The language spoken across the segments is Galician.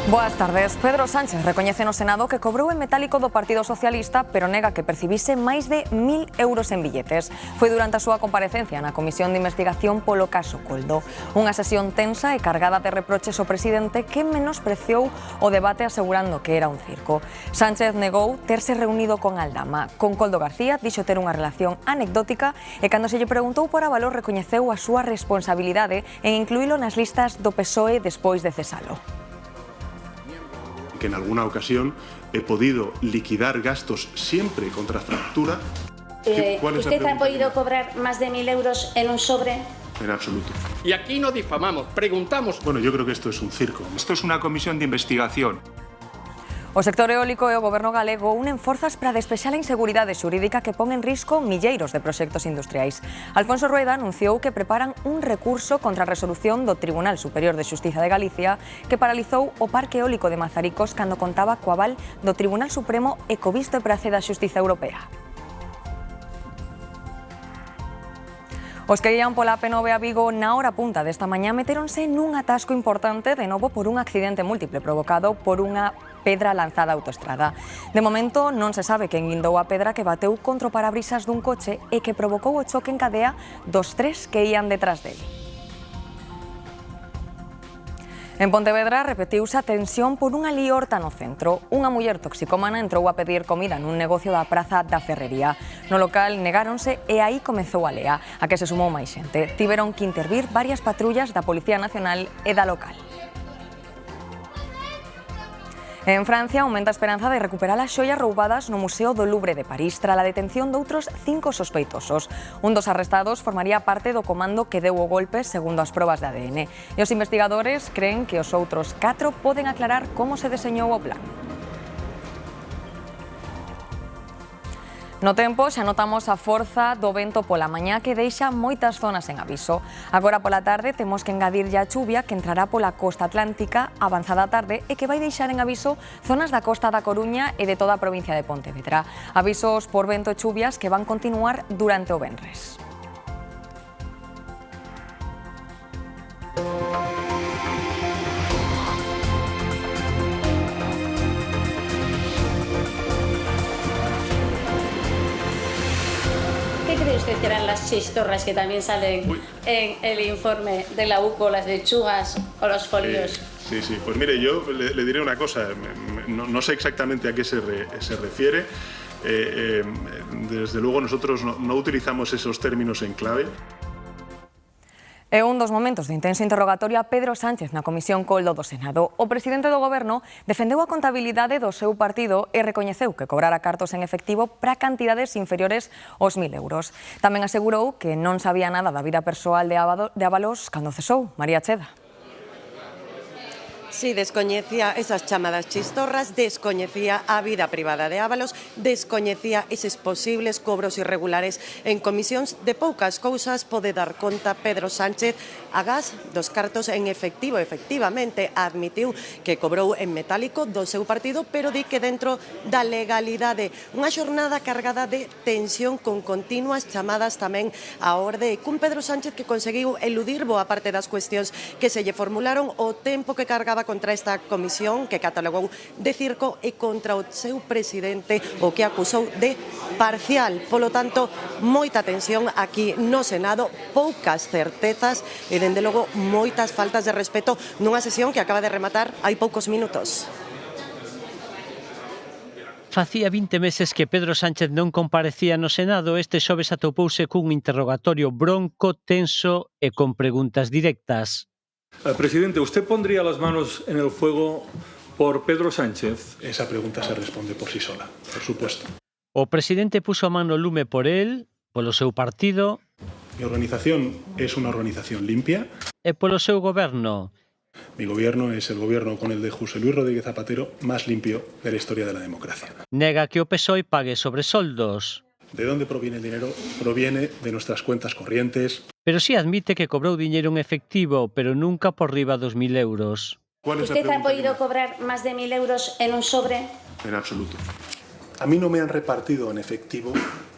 Boas tardes. Pedro Sánchez recoñece no Senado que cobrou en metálico do Partido Socialista, pero nega que percibise máis de 1.000 euros en billetes. Foi durante a súa comparecencia na Comisión de Investigación polo caso Coldo. Unha sesión tensa e cargada de reproches ao presidente que menospreciou o debate asegurando que era un circo. Sánchez negou terse reunido con Aldama. Con Koldo García dixo ter unha relación anecdótica e cando se lle preguntou por Ábalos recoñeceu a súa responsabilidade en incluílo nas listas do PSOE despois de cesalo. Que en alguna ocasión he podido liquidar gastos siempre contra factura. ¿Usted ha podido cobrar más de 1.000 euros en un sobre? En absoluto. Y aquí no difamamos, preguntamos. Bueno, yo creo que esto es un circo. Esto es una comisión de investigación. O sector eólico e o goberno galego unen forzas para despexar a inseguridade xurídica que pon en risco milleiros de proxectos industriais. Alfonso Rueda anunciou que preparan un recurso contra a resolución do Tribunal Superior de Xustiza de Galicia que paralizou o parque eólico de Mazaricos cando contaba co aval do Tribunal Supremo e co visto e prace da Xustiza Europea. Os que ían pola P9 a Vigo na hora punta desta mañá metéronse nun atasco importante de novo por un accidente múltiple provocado por unha pedra lanzada á autoestrada. De momento non se sabe quen guindou a pedra que bateu contra o parabrisas dun coche e que provocou o choque en cadea dos tres que ían detrás dele. En Pontevedra repetiuse a tensión por unha liorta no centro. Unha muller toxicómana entrou a pedir comida nun negocio da Praza da Ferrería. No local negáronse e aí comezou a lea, a que se sumou máis xente. Tiveron que intervir varias patrullas da Policía Nacional e da local. En Francia aumenta a esperanza de recuperar as xoias roubadas no Museo do Louvre de París tras a detención doutros 5 sospeitosos. Un dos arrestados formaría parte do comando que deu o golpe segundo as probas de ADN. E os investigadores creen que os outros 4 poden aclarar como se deseñou o plan. No tempo xa notamos a forza do vento pola mañá que deixa moitas zonas en aviso. Agora pola tarde temos que engadirlle a chuvia que entrará pola costa atlántica avanzada a tarde e que vai deixar en aviso zonas da costa da Coruña e de toda a provincia de Pontevedra. Avisos por vento e chuvias que van continuar durante o venres. ¿Qué cree usted que eran las chistorras que también salen en el informe de la UCO, las lechugas o los folios? Sí. Pues mire, yo le diré una cosa. No sé exactamente a qué se refiere. Desde luego nosotros no utilizamos esos términos en clave. É un dos momentos de intenso interrogatorio a Pedro Sánchez na Comisión Coldo do Senado. O presidente do Goberno defendeu a contabilidade do seu partido e recoñeceu que cobrara cartos en efectivo para cantidades inferiores aos 1.000 euros. Tamén asegurou que non sabía nada da vida persoal de Ábalos cando cesou. María Cheda. Sí, descoñecía esas chamadas chistorras, descoñecía a vida privada de Ábalos, descoñecía eses posibles cobros irregulares en comisións. De poucas cousas pode dar conta Pedro Sánchez agás dos cartos en efectivo. Efectivamente, admitiu que cobrou en metálico do seu partido, pero di que dentro da legalidade. Unha xornada cargada de tensión con continuas chamadas tamén á orde e cun Pedro Sánchez que conseguiu eludir boa parte das cuestións que se lle formularon o tempo que cargaba contra esta comisión que catalogou de circo e contra o seu presidente o que acusou de parcial. Polo tanto, moita tensión aquí no Senado, poucas certezas e, dende logo, moitas faltas de respeto nunha sesión que acaba de rematar hai poucos minutos. Facía 20 meses que Pedro Sánchez non comparecía no Senado. Este xoves atopouse cun interrogatorio bronco, tenso e con preguntas directas. Presidente, ¿usted pondría las manos en el fuego por Pedro Sánchez? Esa pregunta se responde por sí sola, por supuesto. O presidente puso a mano lume por él, polo seu partido. Mi organización es una organización limpia. E polo seu goberno. Mi gobierno es el gobierno con el de José Luis Rodríguez Zapatero más limpio de la historia de la democracia. Nega que o PSOE pague sobresoldos. ¿De dónde proviene el dinero? Proviene de nuestras cuentas corrientes. Pero sí admite que cobrou diñeiro en efectivo, pero nunca por riba dos 1.000 euros. ¿Usted ha podido cobrar más de 1.000 euros en un sobre? En absoluto. A mí no me han repartido en efectivo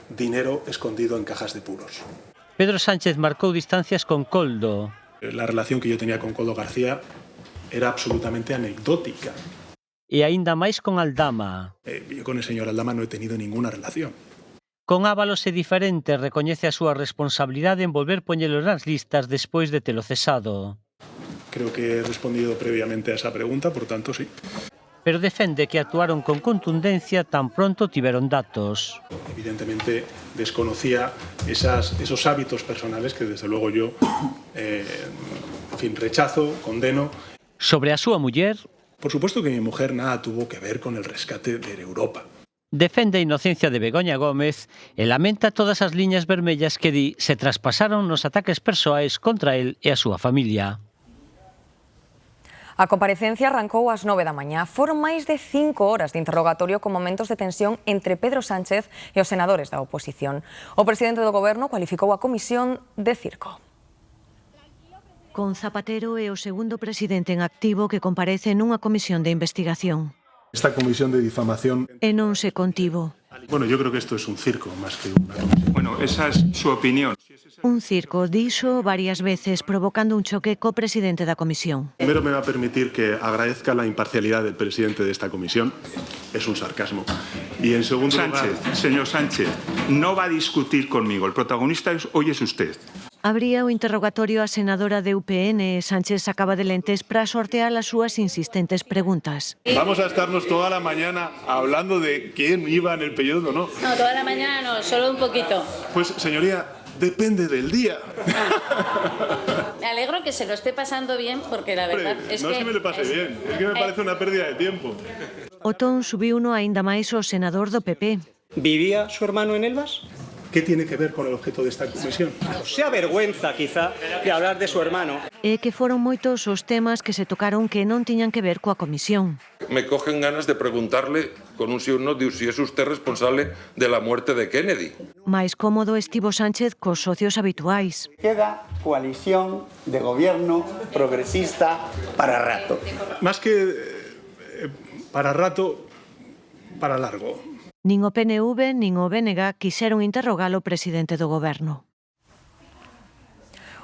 dinero escondido en cajas de puros. Pedro Sánchez marcou distancias con Koldo. La relación que yo tenía con Koldo García era absolutamente anecdótica. E aínda máis con Aldama. Yo con el señor Aldama no he tenido ninguna relación. Con Ábalos é diferente, recoñece a súa responsabilidade en volver poñelo nas listas despois de telo cesado. Creo que he respondido previamente a esa pregunta, por tanto, sí. Pero defende que actuaron con contundencia tan pronto tiveron datos. Evidentemente desconocía esos hábitos personales que desde luego yo rechazo, condeno. Sobre a súa muller, por supuesto que mi mujer nada tuvo que ver con el rescate de Europa. Defende a inocencia de Begoña Gómez e lamenta todas as liñas vermellas que di se traspasaron nos ataques persoais contra el e a súa familia. A comparecencia arrancou ás 9 da mañá. Foron máis de 5 horas de interrogatorio con momentos de tensión entre Pedro Sánchez e os senadores da oposición. O presidente do Goberno cualificou a comisión de circo. Con Zapatero é o segundo presidente en activo que comparece nunha comisión de investigación. Esta comisión de difamación... E non se contivo. Bueno, yo creo que esto es un circo más que una comisión. Bueno, esa es su opinión. Un circo, dixo varias veces, provocando un choque co presidente da comisión. Primero me va a permitir que agradezca la imparcialidad del presidente de esta comisión. Es un sarcasmo. Y en segundo lugar... Señor Sánchez, no va a discutir conmigo. El protagonista hoy es usted. Abría o interrogatorio a senadora de UPN e Sánchez sacaba de lentes para sortear as súas insistentes preguntas. Vamos a estarnos toda la mañana hablando de quién iba en el pellejo, ¿no? No, toda la mañana no, solo un poquito. Pues, señoría, depende del día. Me alegro que se lo esté pasando bien, porque la verdad es no que... se me le pase bien, es que me parece una pérdida de tiempo. O ton subiu uno aínda máis o senador do PP. ¿Vivía su hermano en Elvas? ¿Qué tiene que ver con el objeto de esta comisión? Se avergüenza, quizá, de hablar de su hermano. É que foron moitos os temas que se tocaron que non tiñan que ver coa comisión. Me cogen ganas de preguntarle con un sí o un no si es usted responsable de la muerte de Kennedy. Máis cómodo estivo Sánchez cos socios habituais. Queda coalición de gobierno progresista para rato. Más que para rato, para largo. Nin o PNV nin o BNG quixeron interrogar o presidente do Goberno.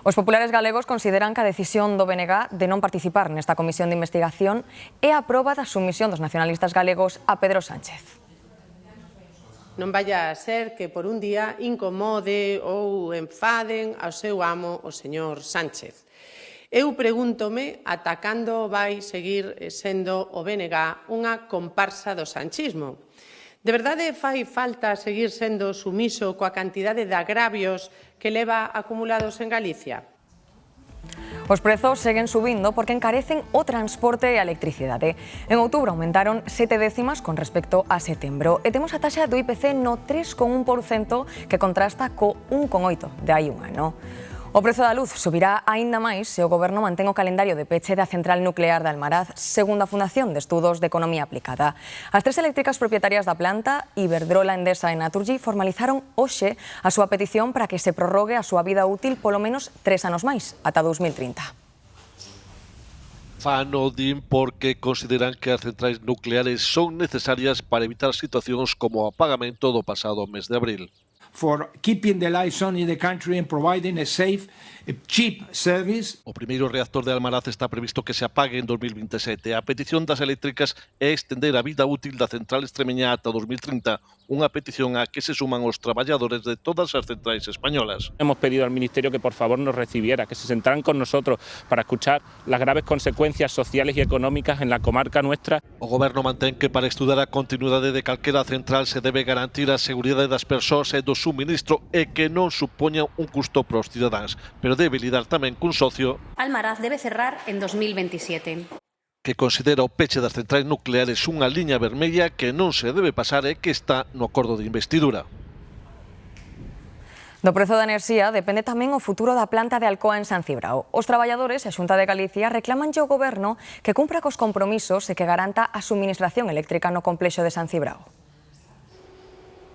Os populares galegos consideran que a decisión do BNG de non participar nesta comisión de investigación é a proba da sumisión dos nacionalistas galegos a Pedro Sánchez. Non vaya a ser que por un día incomode ou enfaden ao seu amo, o señor Sánchez. Eu pregúntome ata cando vai seguir sendo o BNG unha comparsa do sanchismo. De verdade fai falta seguir sendo sumiso coa cantidade de agravios que leva acumulados en Galicia? Os prezos seguen subindo porque encarecen o transporte e a electricidade. En outubro aumentaron 7 décimas con respecto a setembro e temos a taxa do IPC no 3,1% que contrasta co 1,8% de hai un ano. O prezo da luz subirá aínda máis se o Goberno mantén o calendario de peche da central nuclear de Almaraz, segundo a Fundación de Estudos de Economía Aplicada. As tres eléctricas propietarias da planta, Iberdrola, Endesa e Naturgy, formalizaron hoxe a súa petición para que se prorrogue a súa vida útil polo menos 3 anos máis, ata 2030. Fano din porque consideran que as centrais nucleares son necesarias para evitar situacións como o apagamento do pasado mes de abril. For keeping the lights on in the country and providing a safe, cheap service. O primeiro reactor de Almaraz está previsto que se apague en 2027. A petición das eléctricas é estender a vida útil da central extremeña ata 2030, unha petición a que se suman os traballadores de todas as centrais españolas. Hemos pedido al Ministerio que por favor nos recibiera, que se sentaran con nosotros para escuchar las graves consecuencias sociales y económicas en la comarca nuestra. O Goberno mantén que para estudar a continuidade de calquera central se debe garantir a seguridade das persoas e do suministro e que non supoña un custo para os cidadáns, pero debe lidar tamén cun socio. Almaraz debe cerrar en 2027. Que considera o peche das centrais nucleares unha liña vermella que non se debe pasar e que está no acordo de investidura. Do prezo da enerxía depende tamén o futuro da planta de Alcoa en San Cibrao. Os traballadores e a Xunta de Galicia reclamanlle ao Goberno que cumpra cos compromisos e que garanta a suministración eléctrica no complexo de San Cibrao.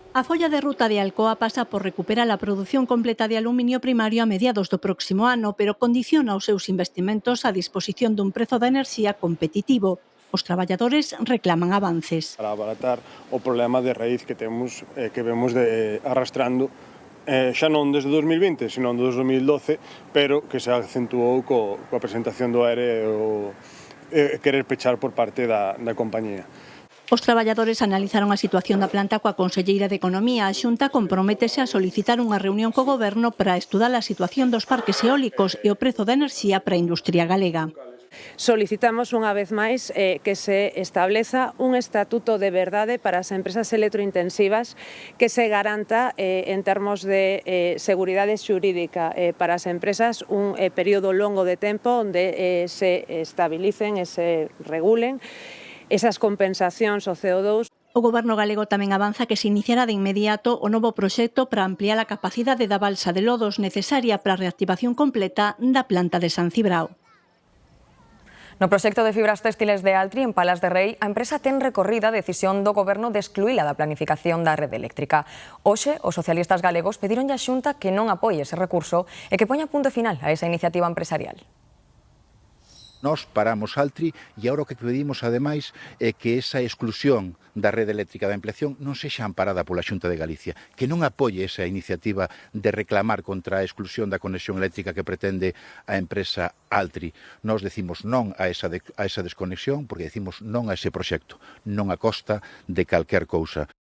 A folla de ruta de Alcoa pasa por recuperar a produción completa de aluminio primario a mediados do próximo ano, pero condiciona os seus investimentos á disposición dun prezo da enerxía competitivo. Os traballadores reclaman avances. Para abaratar o problema de raíz que temos, que vemos arrastrando xa non desde 2020, senón desde 2012, pero que se acentuou coa presentación do ERE querer pechar por parte da compañía. Os traballadores analizaron a situación da planta coa Conselleira de Economía. A Xunta comprométese a solicitar unha reunión co Goberno para estudar a situación dos parques eólicos e o prezo da enerxía para a industria galega. Solicitamos unha vez máis que se estableza un estatuto de verdade para as empresas electrointensivas, que se garanta en termos de seguridade xurídica para as empresas un período longo de tempo onde se estabilicen e se regulen esas compensacións ao CO2. O Goberno galego tamén avanza que se iniciará de inmediato o novo proxecto para ampliar a capacidade da balsa de lodos necesaria para a reactivación completa da planta de San Cibrao. No proxecto de fibras téxtiles de Altri, en Palas de Rei, a empresa ten recorrida a decisión do Goberno de excluíla da planificación da rede eléctrica. Hoxe, os socialistas galegos pedironlle á Xunta que non apoie ese recurso e que poña punto final a esa iniciativa empresarial. Nós paramos Altri e agora o que pedimos, ademais, é que esa exclusión da rede eléctrica da ampliación non sexa amparada pola Xunta de Galicia, que non apoie esa iniciativa de reclamar contra a exclusión da conexión eléctrica que pretende a empresa Altri. Nós decimos non a esa desconexión porque decimos non a ese proxecto, non a costa de calquer cousa.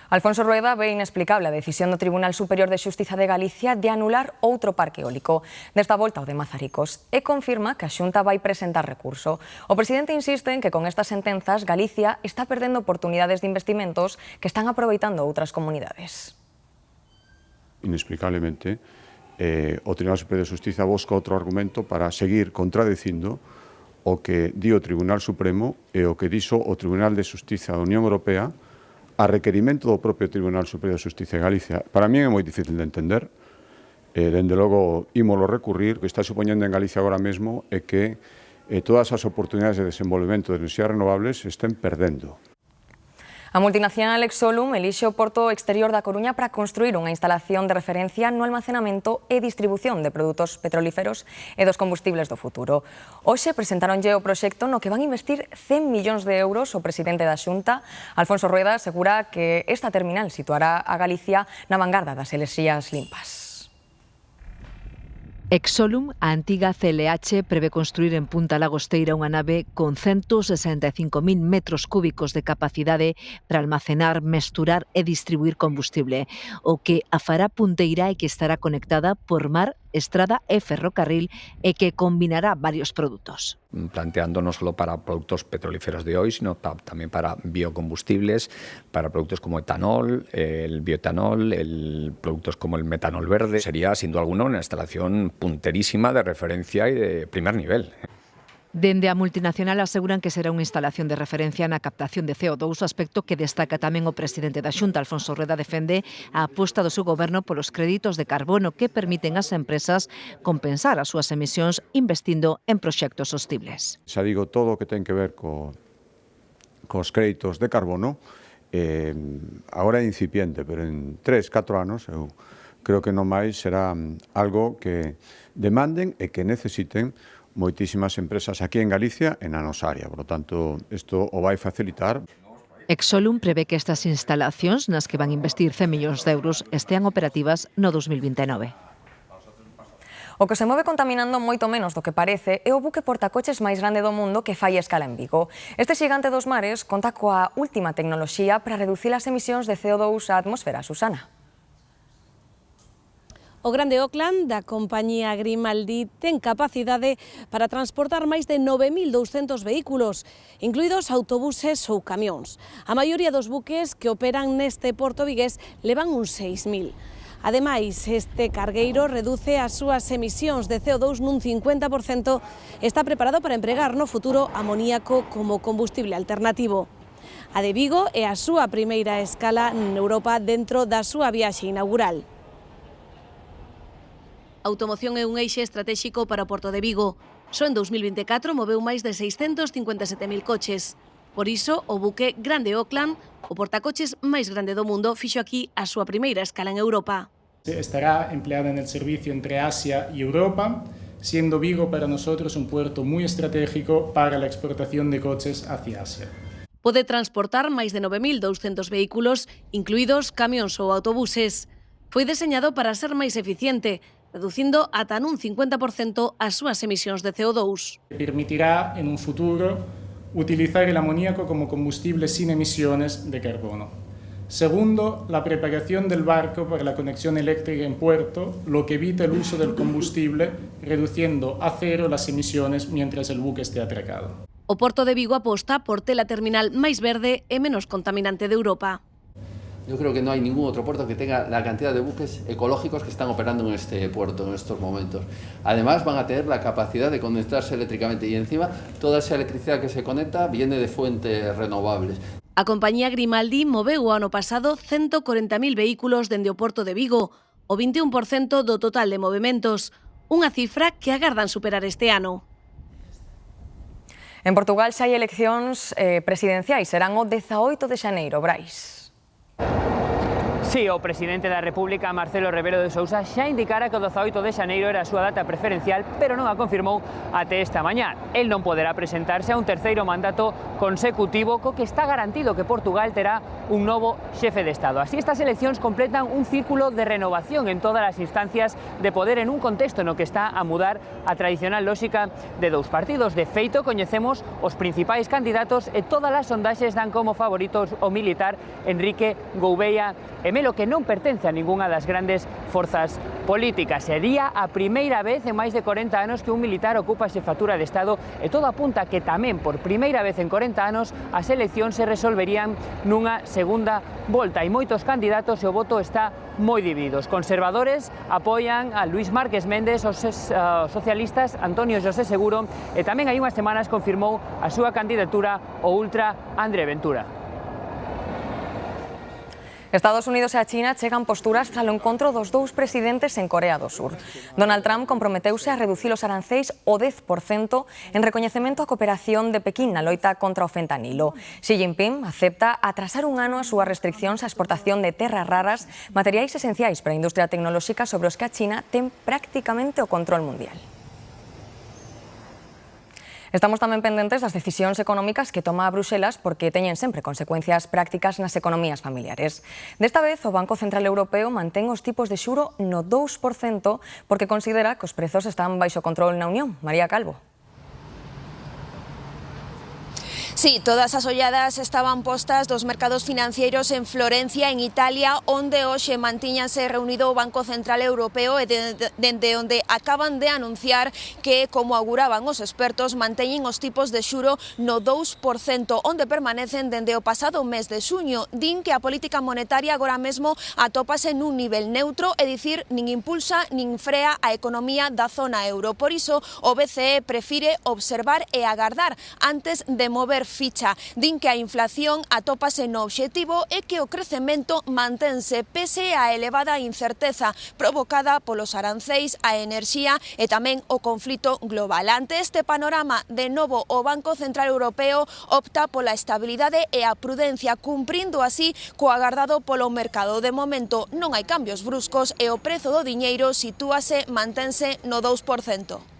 Alfonso Rueda ve inexplicable a decisión do Tribunal Superior de Xustiza de Galicia de anular outro parque eólico, desta volta o de Mazaricos, e confirma que a Xunta vai presentar recurso. O presidente insiste en que con estas sentenzas Galicia está perdendo oportunidades de investimentos que están aproveitando outras comunidades. Inexplicablemente, o Tribunal Superior de Xustiza busca outro argumento para seguir contradicindo o que di o Tribunal Supremo e o que dixo o Tribunal de Xustiza da Unión Europea a requerimento do propio Tribunal Superior de Xustiza de Galicia. Para mí é moi difícil de entender. Dende logo, ímolo recurrir. O que está supoñendo en Galicia agora mesmo é que todas as oportunidades de desenvolvemento de enerxías renovables se estén perdendo. A multinacional Exolum elixe o porto exterior da Coruña para construir unha instalación de referencia no almacenamento e distribución de produtos petrolíferos e dos combustibles do futuro. Hoxe presentaronlle o proxecto no que van investir 100 millóns de euros o presidente da Xunta. Alfonso Rueda asegura que esta terminal situará a Galicia na vanguarda das enerxías limpas. Exolum, a antiga CLH, prevé construir en Punta Lagosteira unha nave con 165.000 metros cúbicos de capacidade para almacenar, mesturar e distribuir combustible, o que a fará punteira e que estará conectada por mar, estrada e ferrocarril e que combinará varios produtos. Planteando no solo para productos petrolíferos de hoy, sino también para biocombustibles, para productos como etanol, el bioetanol, productos como el metanol verde. Sería, sin duda alguna, una instalación punterísima de referencia y de primer nivel. Dende a multinacional aseguran que será unha instalación de referencia na captación de CO2, aspecto que destaca tamén o presidente da Xunta. Alfonso Rueda defende a aposta do seu goberno polos créditos de carbono que permiten ás empresas compensar as súas emisións investindo en proxectos sostibles. Xa digo, todo o que ten que ver cos créditos de carbono, agora é incipiente, pero en 3-4 anos eu creo que non máis será algo que demanden e que necesiten moitísimas empresas aquí en Galicia e na nosa área. Por lo tanto, isto o vai facilitar. Exolum prevé que estas instalacións nas que van investir 100 millóns de euros estean operativas no 2029. O que se move contaminando moito menos do que parece é o buque portacoches máis grande do mundo que fai escala en Vigo. Este xigante dos mares conta coa última tecnoloxía para reducir as emisións de CO2 á atmosfera. Susana. O Grande Auckland da compañía Grimaldi ten capacidade para transportar máis de 9.200 vehículos, incluídos autobuses ou camións. A maioría dos buques que operan neste porto vigués levan uns 6.000. Ademais, este cargueiro reduce as súas emisións de CO2 nun 50% e está preparado para empregar no futuro amoníaco como combustible alternativo. A de Vigo é a súa primeira escala en Europa dentro da súa viaxe inaugural. A automoción é un eixe estratéxico para o Porto de Vigo. Só en 2024 moveu máis de 657.000 coches. Por iso, o buque Grande Auckland, o portacoches máis grande do mundo, fixo aquí a súa primeira escala en Europa. Estará empleada en el servicio entre Asia y Europa, siendo Vigo para nosotros un puerto muy estratégico para la exportación de coches hacia Asia. Pode transportar máis de 9.200 vehículos, incluídos camións ou autobuses. Foi deseñado para ser máis eficiente, reducindo ata nun 50% as súas emisións de CO2. Permitirá en un futuro utilizar el amoníaco como combustible sin emisiones de carbono. Segundo, la preparación del barco para la conexión eléctrica en puerto, lo que evita el uso del combustible, reduciendo a cero las emisiones mientras el buque esté atracado. O Porto de Vigo aposta por ter a terminal máis verde e menos contaminante de Europa. Yo creo que no hay ningún otro puerto que tenga la cantidad de buques ecológicos que están operando en este puerto en estos momentos. Además van a tener la capacidad de conectarse eléctricamente y encima toda esa electricidad que se conecta viene de fuentes renovables. A compañía Grimaldi moveu o ano pasado 140.000 vehículos dende o Porto de Vigo, o 21% do total de movementos, unha cifra que agardan superar este ano. En Portugal xa hai eleccións presidenciais, serán o 18 de xaneiro, Brais. Sí, o presidente da República, Marcelo Rebelo de Sousa, xa indicara que o 18 de xaneiro era a súa data preferencial, pero non a confirmou até esta mañá. El non poderá presentarse a un terceiro mandato consecutivo, co que está garantido que Portugal terá un novo xefe de Estado. Así, estas eleccións completan un círculo de renovación en todas as instancias de poder en un contexto no que está a mudar a tradicional lógica de dous partidos. De feito, coñecemos os principais candidatos e todas as sondaxes dan como favoritos o militar Enrique Gouveia e Melo, que non pertence a ningunha das grandes forzas políticas. Sería a primeira vez en máis de 40 anos que un militar ocupa a xefatura de Estado e todo apunta que tamén por primeira vez en 40 anos as eleccións se resolverían nunha segunda volta. Hai moitos candidatos e o voto está moi dividido. Os conservadores apoian a Luís Márquez Méndez, os socialistas Antonio José Seguro e tamén hai unhas semanas confirmou a súa candidatura o ultra André Ventura. Estados Unidos e a China chegan posturas tras o encontro dos dous presidentes en Corea do Sur. Donald Trump comprometeuse a reducir os aranceis o 10% en recoñecemento á cooperación de Pequín na loita contra o fentanilo. Xi Jinping acepta atrasar un ano as súas restriccións á exportación de terras raras, materiais esenciais para a industria tecnolóxica sobre os que a China ten prácticamente o control mundial. Estamos tamén pendentes das decisións económicas que toma Bruxelas porque teñen sempre consecuencias prácticas nas economías familiares. Desta vez, o Banco Central Europeo mantén os tipos de xuro no 2% porque considera que os prezos están baixo control na Unión. María Calvo. Sí, todas as olladas estaban postas dos mercados financeiros en Florencia, en Italia, onde hoxe mantíñase reunido o Banco Central Europeo e dende onde acaban de anunciar que, como auguraban os expertos, manteñen os tipos de xuro no 2%, onde permanecen dende o pasado mes de xuño. Din que a política monetaria agora mesmo atópase nun nivel neutro, é dicir, nin impulsa nin frea a economía da zona euro. Por iso, o BCE prefire observar e agardar antes de mover ficha. Din que a inflación atópase no obxectivo e que o crecemento mantense pese á elevada incerteza provocada polos aranceis, a enerxía e tamén o conflito global. Ante este panorama, de novo, o Banco Central Europeo opta pola estabilidade e a prudencia, cumprindo así co agardado polo mercado. De momento non hai cambios bruscos e o prezo do diñeiro mantense no 2%.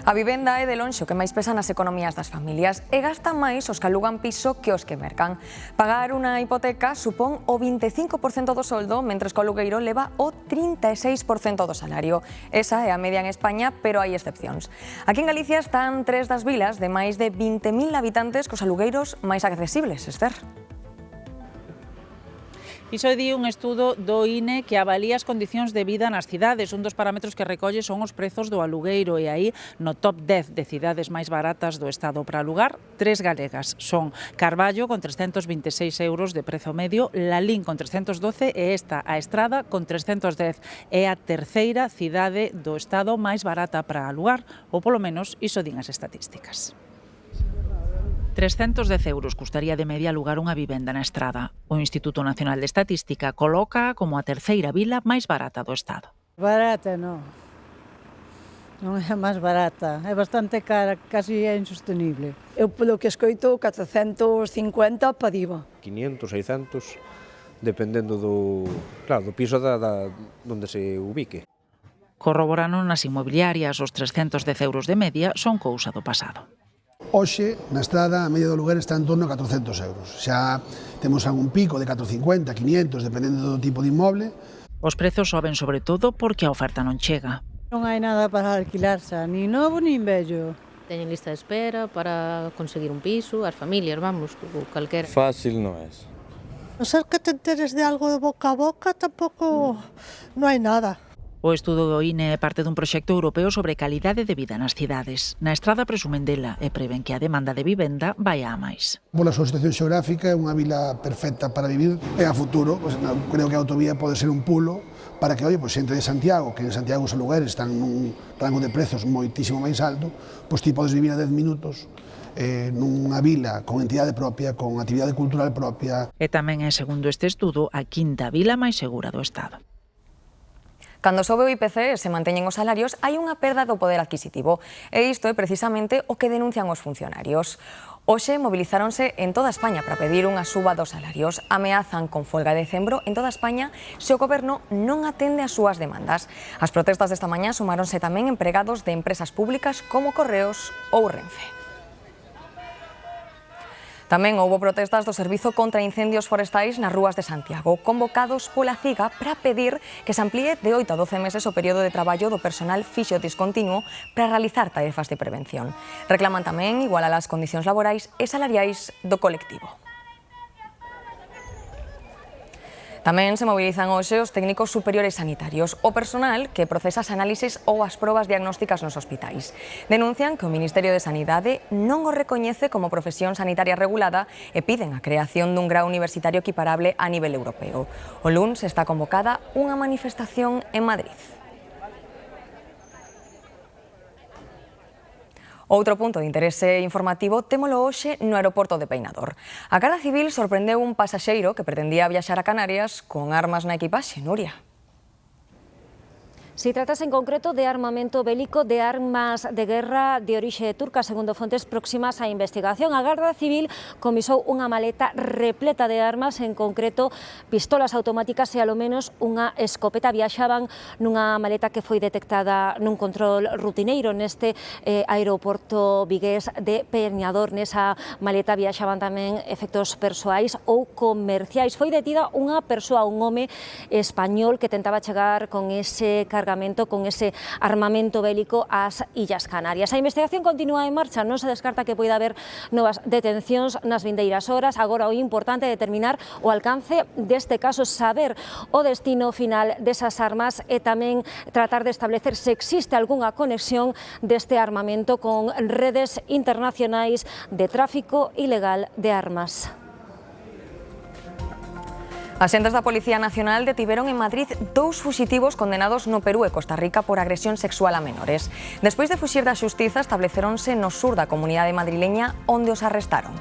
A vivenda é de lonxe o que máis pesa nas economías das familias e gastan máis os que alugan piso que os que mercan. Pagar unha hipoteca supón o 25% do soldo, mentres que o alugueiro leva o 36% do salario. Esa é a media en España, pero hai excepcións. Aquí en Galicia están tres das vilas de máis de 20.000 habitantes cos alugueiros máis accesibles, Esther. Iso di un estudo do INE que avalía as condicións de vida nas cidades. Un dos parámetros que recolle son os prezos do alugueiro e aí no top 10 de cidades máis baratas do Estado para alugar, tres galegas son Carballo con 326 euros de prezo medio, Lalín con 312 e esta, a Estrada, con 310. É a terceira cidade do Estado máis barata para alugar, ou polo menos iso din as estatísticas. 310 euros custaría de media alugar unha vivenda na Estrada. O Instituto Nacional de Estatística coloca como a terceira vila máis barata do Estado. Barata non. Non é máis barata, é bastante cara, casi é insostenible. Eu polo que escoito 450 pa diva. 500, 600, dependendo do piso onde se ubique. Corroborando nas inmobiliarias, os 310 euros de media son cousa do pasado. Hoxe, na estrada, a media do aluguer está en torno a 400 euros. Xa temos algún pico de 450, 500, dependendo do tipo de inmoble. Os prezos soben sobre todo porque a oferta non chega. Non hai nada para alquilarse, ni novo nin vello. Teñen lista de espera para conseguir un piso, as familias, vamos, calquera. Fácil non é. No ser que te enteres de algo de boca a boca, tampouco non hai nada. O estudo do INE é parte dun proxecto europeo sobre calidade de vida nas cidades. Na Estrada presumen dela e preven que a demanda de vivenda vai a máis. Pola súa situación xeográfica é unha vila perfecta para vivir e a futuro, creo que a autovía pode ser un pulo para que, xente de Santiago, que en Santiago os alugueres están nun rango de prezos moitísimo máis alto, pois ti podes vivir a 10 minutos nunha vila con entidade propia, con actividade cultural propia. E tamén é, segundo este estudo, a quinta vila máis segura do Estado. Cando sobe o IPC e se manteñen os salarios, hai unha perda do poder adquisitivo. E isto é precisamente o que denuncian os funcionarios. Hoxe mobilizáronse en toda España para pedir unha suba dos salarios. Ameazan con folga de decembro en toda España se o goberno non atende as súas demandas. As protestas desta mañá sumáronse tamén empregados de empresas públicas como Correos ou Renfe. Tamén houbo protestas do Servizo contra Incendios Forestais nas rúas de Santiago, convocados pola CIGA para pedir que se amplíe de 8 a 12 meses o período de traballo do personal fixo discontinuo para realizar tarefas de prevención. Reclaman tamén igualar as condicións laborais e salariais do colectivo. Tamén se mobilizan hoxe os técnicos superiores sanitarios, o personal que procesa as análises ou as probas diagnósticas nos hospitais. Denuncian que o Ministerio de Sanidade non o recoñece como profesión sanitaria regulada e piden a creación dun grao universitario equiparable a nivel europeo. O luns está convocada unha manifestación en Madrid. Outro punto de interese informativo témolo hoxe no aeroporto de Peinador. A Garda Civil sorprendeu un pasaxeiro que pretendía viaxar a Canarias con armas na equipaxe. Nuria. Se tratase en concreto de armamento bélico de armas de guerra de orixe turca, segundo fontes próximas á investigación. A Garda Civil comisou unha maleta repleta de armas, en concreto pistolas automáticas e alo menos unha escopeta. Viaxaban nunha maleta que foi detectada nun control rutineiro neste aeroporto vigués de Peñador. Nesa maleta viaxaban tamén efectos persoais ou comerciais. Foi detida unha persoa, un home español que tentaba chegar con ese cargamento, con ese armamento bélico ás Illas Canarias. A investigación continúa en marcha, non se descarta que poida haber novas detencións nas vindeiras horas. Agora o importante é determinar o alcance deste caso, saber o destino final desas armas e tamén tratar de establecer se existe algunha conexión deste armamento con redes internacionais de tráfico ilegal de armas. Axentes da Policía Nacional detiveron en Madrid 2 fuxitivos condenados no Perú e Costa Rica por agresión sexual a menores. Despois de fuxir da xustiza, estableceronse no sur da comunidade madrileña, onde os arrestaron.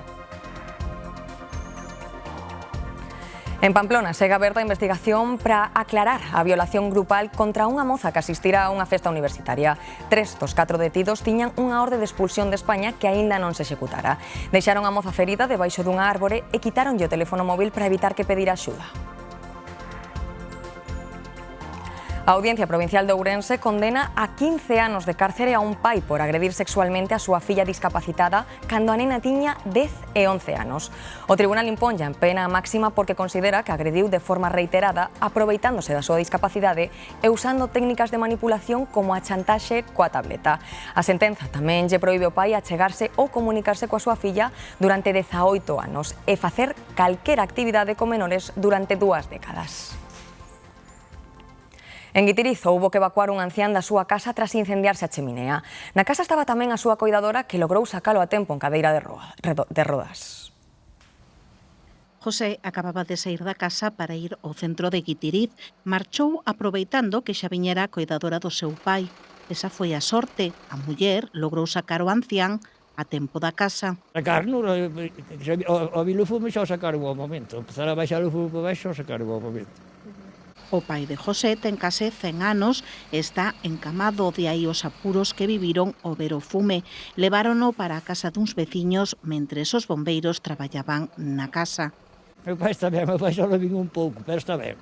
En Pamplona segue aberta a investigación para aclarar a violación grupal contra unha moza que asistira a unha festa universitaria. 3 dos 4 detidos tiñan unha orde de expulsión de España que aínda non se executara. Deixaron a moza ferida debaixo dunha árbore e quitaronlle o teléfono móvil para evitar que pedira axuda. A Audiencia Provincial de Ourense condena a 15 anos de cárcere a un pai por agredir sexualmente a súa filla discapacitada cando a nena tiña 10 e 11 anos. O tribunal imponlle en pena máxima porque considera que agrediu de forma reiterada aproveitándose da súa discapacidade e usando técnicas de manipulación como a chantaxe coa tableta. A sentenza tamén lle proíbe ao pai achegarse ou comunicarse coa súa filla durante 18 anos e facer calquera actividade con menores durante 2 décadas. En Guitiriz houbo que evacuar un ancián da súa casa tras incendiarse a cheminea. Na casa estaba tamén a súa coidadora que logrou sacalo a tempo en cadeira de rodas. José acababa de sair da casa para ir ao centro de Guitiriz. Marchou aproveitando que xa viñera a coidadora do seu pai. Esa foi a sorte. A muller logrou sacar o ancián a tempo da casa. Sacar, non, o bilufume xa o sacaron ao momento. Empezar a baixar o fume por baixo, o sacaron ao momento. O pai de José ten case 100 anos e está encamado, de aí os apuros que viviron ao ver o fume. Levárono para a casa duns veciños mentres os bombeiros traballaban na casa. Meu pai está ben, meu pai só lo vin un pouco, pero está ben.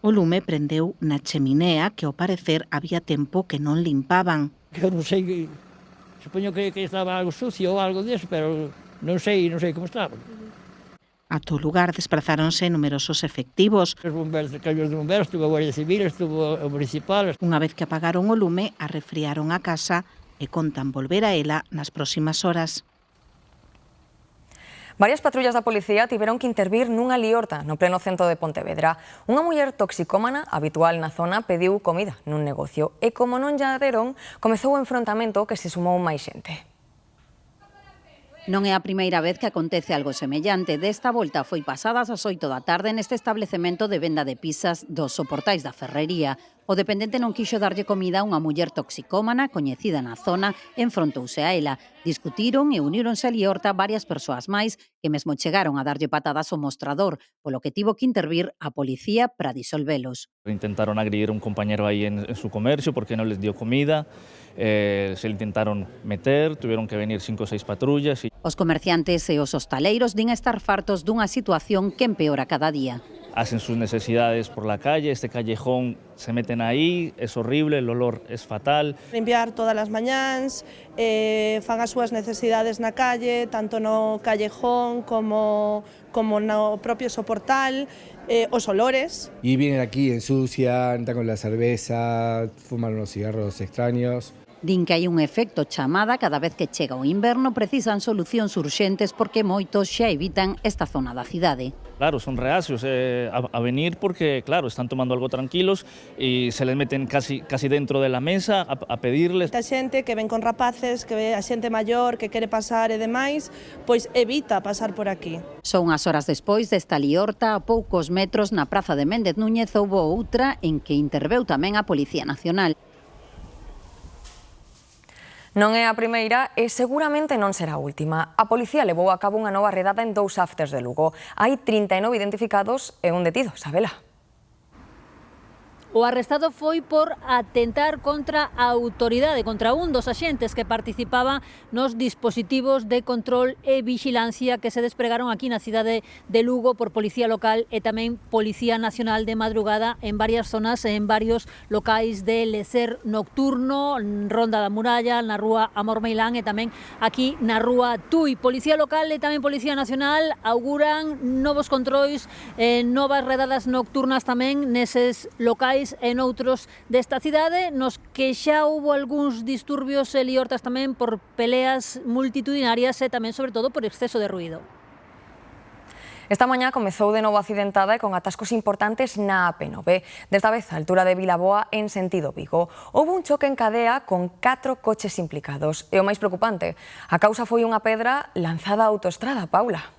O lume prendeu na cheminea que ao parecer había tempo que non limpaban. Eu non sei Supoño que estaba algo sucio ou algo deso, pero non sei como estaba. Ata o lugar desprazáronse numerosos efectivos. Os bombeiros, cambios de bombeiros, estuvo a Guardia Civil, estuvo o municipal. Unha vez que apagaron o lume, arrefriaron a casa e contan volver a ela nas próximas horas. Varias patrullas da policía tiveron que intervir nunha liorta no pleno centro de Pontevedra. Unha muller toxicómana habitual na zona pediu comida nun negocio e como non lla deron, comezou o enfrontamento que se sumou máis xente. Non é a primeira vez que acontece algo semellante. Desta volta foi pasadas as 8 da tarde neste establecemento de venda de pizzas dos Soportais da Ferrería. O dependente non quixo darlle comida a unha muller toxicómana coñecida na zona e enfrontouse a ela. Discutiron e uníronse a liorta varias persoas máis que mesmo chegaron a darlle patadas ao mostrador, polo que tivo que intervir a policía para disolvelos. Intentaron agredir a un compañero ahí en su comercio porque no les dio comida. Se le intentaron meter, tuvieron que venir 5 o 6 patrullas. Os comerciantes e os hostaleiros din estar fartos dunha situación que empeora cada día. Hacen sus necesidades por la calle, este callejón se meten ahí, es horrible, el olor es fatal. Limpiar todas as mañáns, fan as súas necesidades na calle, tanto no callejón como no propio soportal, os olores. Y vienen aquí, ensucian, están con la cerveza, fuman unos cigarros extraños. Din que hai un efecto chamada cada vez que chega o inverno, precisan solucións urxentes porque moitos xa evitan esta zona da cidade. Claro, son reacios a venir porque, claro, están tomando algo tranquilos y se les meten casi dentro de la mesa a pedirles. A xente que ven con rapaces, que ve a xente maior, que quere pasar e demais, pois evita pasar por aquí. Son as horas despois desta liorta, a poucos metros na praza de Méndez Núñez houbo outra en que interveu tamén a Policía Nacional. Non é a primeira e seguramente non será a última. A policía levou a cabo unha nova redada en 2 aftes de Lugo. Hai 39 identificados e un detido, Sabela. O arrestado foi por atentar contra a autoridade, contra un dos axentes que participaba nos dispositivos de control e vixilancia que se despregaron aquí na cidade de Lugo por Policía Local e tamén Policía Nacional de madrugada en varias zonas e en varios locais de lecer nocturno, Ronda da Muralla, na rúa Amor Meilán e tamén aquí na rúa Tui. Policía Local e tamén Policía Nacional auguran novos controis, novas redadas nocturnas tamén neses locais e noutros desta cidade, nos que xa houbo algúns disturbios e liortas tamén por peleas multitudinarias e tamén, sobre todo, por exceso de ruído. Esta mañá comezou de novo accidentada e con atascos importantes na AP9, desta vez a altura de Vilaboa en sentido Vigo. Houve un choque en cadea con 4 coches implicados. E o máis preocupante, a causa foi unha pedra lanzada á autoestrada, Paula.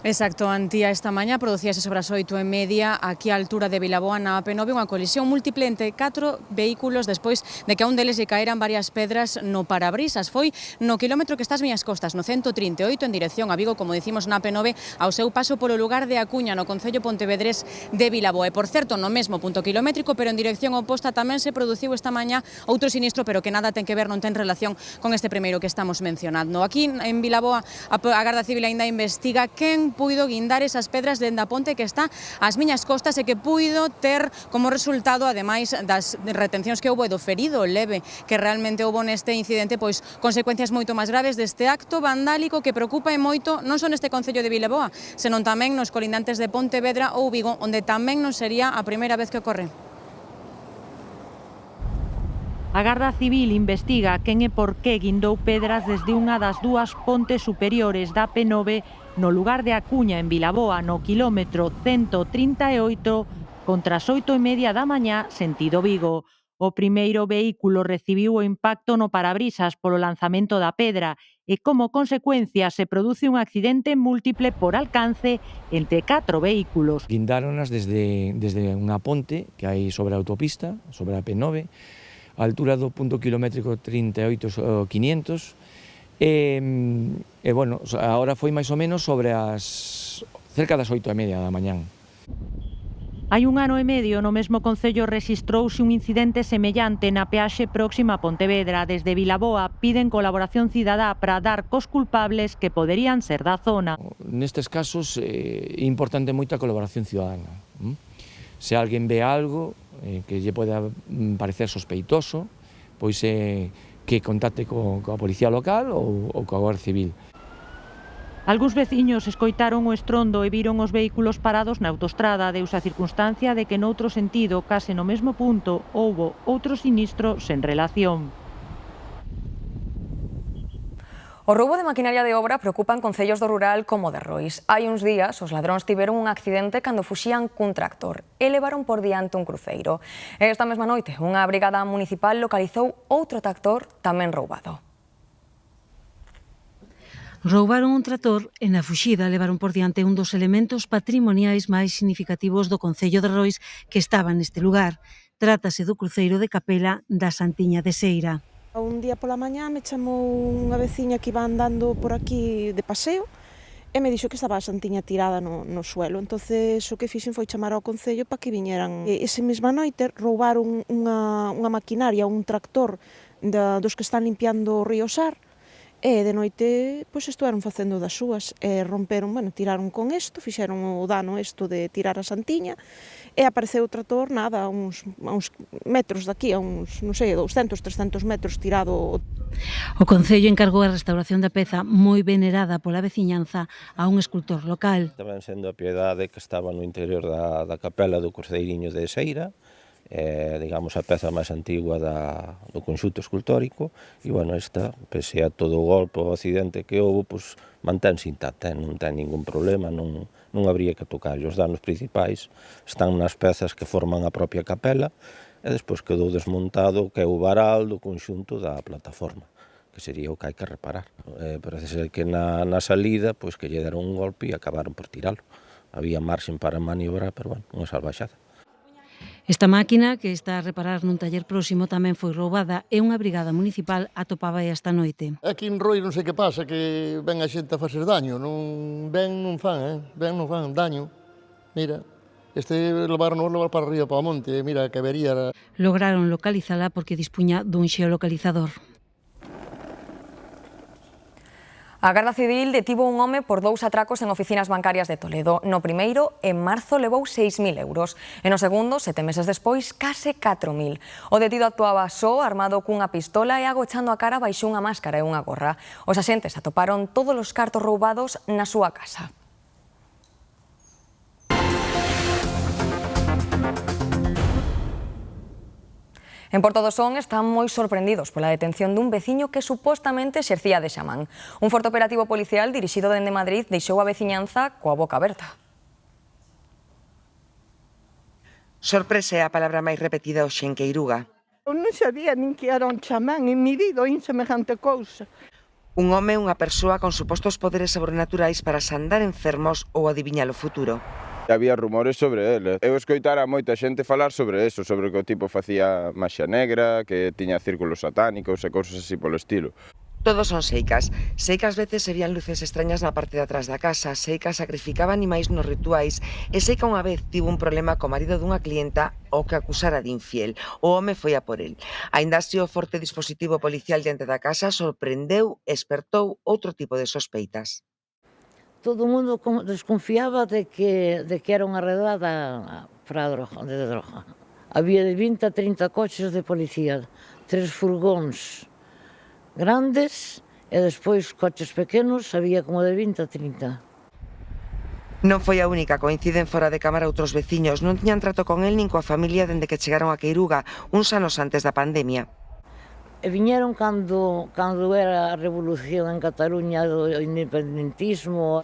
Exacto, Antía, esta mañá producíase sobre as 8:30 aquí á altura de Vilaboa na AP9 unha colisión múltiple entre 4 vehículos despois de que a un deles lle caeran varias pedras no parabrisas. Foi no quilómetro que está ás miñas costas, no 138 en dirección a Vigo, como decimos na AP9, ao seu paso polo lugar de Acuña, no concello pontevedrés de Vilaboa. E, por certo, no mesmo punto kilométrico, pero en dirección oposta, tamén se produciu esta mañá outro sinistro, pero que nada ten que ver, non ten relación con este primeiro que estamos mencionando. Aquí en Vilaboa a Garda Civil aínda investiga quen puido guindar esas pedras dende a ponte que está ás miñas costas e que puido ter como resultado, ademais das retencións que houve do ferido leve que realmente houve neste incidente, pois consecuencias moito máis graves deste acto vandálico que preocupa e moito non só neste concello de Vilaboa, senón tamén nos colindantes de Pontevedra ou Vigo, onde tamén non sería a primeira vez que ocorre. A Garda Civil investiga quen e por que guindou pedras desde unha das 2 pontes superiores da P9 no lugar de Acuña en Vilaboa, no quilómetro 138, contra as 8:30 da mañá, sentido Vigo. O primeiro vehículo recibiu o impacto no parabrisas polo lanzamento da pedra e, como consecuencia, se produce un accidente múltiple por alcance entre 4 vehículos. Guindáronas desde unha ponte que hai sobre a autopista, sobre a P9, a altura do punto kilométrico 38.500, e bueno, agora foi máis ou menos sobre cerca das 8:30 da mañán. Hai 1 ano e medio no mesmo concello rexistrouse un incidente semellante na peaxe próxima a Pontevedra. Desde Vilaboa piden colaboración cidadá para dar cos culpables que poderían ser da zona. Nestes casos é importante moita colaboración cidadana. Se alguén ve algo que lle poda parecer sospeitoso, pois que contacte coa Policía Local ou coa Guardia Civil. Algúns veciños escoitaron o estrondo e viron os vehículos parados na autoestrada. Deuse a circunstancia de que noutro sentido, case no mesmo punto, houbo outro sinistro sen relación. O roubo de maquinaria de obra preocupa en concellos do rural como de Rois. Hai uns días, os ladróns tiveron un accidente cando fuxían cun tractor e levaron por diante un cruceiro. Esta mesma noite, unha brigada municipal localizou outro tractor tamén roubado. Roubaron un trator e na fuxida levaron por diante un dos elementos patrimoniais máis significativos do concello de Rois que estaba neste lugar. Trátase do cruceiro de capela da Santiña de Seira. Un día pola mañá me chamou unha veciña que iba andando por aquí de paseo e me dixo que estaba a Santiña tirada no suelo. Entonces o que fixen foi chamar ao concello para que viñeran. Ese mesma noite roubaron unha maquinaria, un tractor dos que están limpiando o río Sar. E de noite, pois, estuveron facendo das súas, romperon, tiraron con isto, fixeron o dano isto de tirar a Santiña, e apareceu o trator, nada, a uns metros daqui, a uns, non sei, 200, 300 metros tirado. O Concello encargou a restauración da peza moi venerada pola veciñanza a un escultor local. Tamén sendo a piedade que estaba no interior da capela do Cruceiriño de Seira, digamos a peza máis antigua do conxunto escultórico, e esta, pese a todo o golpe o accidente que houve, mantense intacta, non ten ningún problema, non habría que tocar. Os danos principais están nas pezas que forman a propia capela, e despois quedou desmontado o que é o varal do conxunto da plataforma, que sería o que hai que reparar. Parece ser que na salida, que lle deron un golpe e acabaron por tiralo. Había marxen para maniobrar, pero unha salvaxada. Esta máquina, que está a reparar nun taller próximo, tamén foi roubada e unha brigada municipal atopaba esta noite. Aquí en Roi non sei que pasa, que ven a xente a facer daño, non fan daño. Mira, levar para arriba, para o monte, mira, que vería. Lograron localizala porque dispuña dun xeolocalizador. A Garda Civil detivo un home por 2 atracos en oficinas bancarias de Toledo. No primeiro, en marzo, levou 6.000 euros. E no segundo, 7 meses despois, case 4.000. O detido actuaba só, armado cunha pistola e agochando a cara baixo unha máscara e unha gorra. Os axentes atoparon todos os cartos roubados na súa casa. En Porto do Son están moi sorprendidos pola detención dun veciño que supostamente exercía de xamán. Un forte operativo policial dirixido dende Madrid deixou a veciñanza coa boca aberta. Sorpresa é a palabra máis repetida hoxe en Queiruga. Eu non sabía nin que era un chamán, en mi vida oín semejante cousa. Un home, unha persoa con supostos poderes sobrenaturais para sandar enfermos ou adiviñar o futuro. Había rumores sobre ele. Eu escoitara moita xente falar sobre eso, sobre que o tipo facía maxia negra, que tiña círculos satánicos e cousas así polo estilo. Todos son seicas. Seicas veces se vían luces extrañas na parte de atrás da casa, Seica sacrificaba animais nos rituais e Seica unha vez tivo un problema co marido dunha clienta o que acusara de infiel. O home foi a por el. Aínda así, o forte dispositivo policial diante da casa sorprendeu e espertou outro tipo de sospeitas. Todo o mundo desconfiaba de que era unha redada para de droga. Había de 20 a 30 coches de policía, 3 furgóns grandes e despois coches pequenos, había como de 20 a 30. Non foi a única, coinciden fora de cámara outros veciños, non tiñan trato con el nin coa familia dende que chegaron a Queiruga, uns anos antes da pandemia. E viñeron cando era a revolución en Cataluña do independentismo.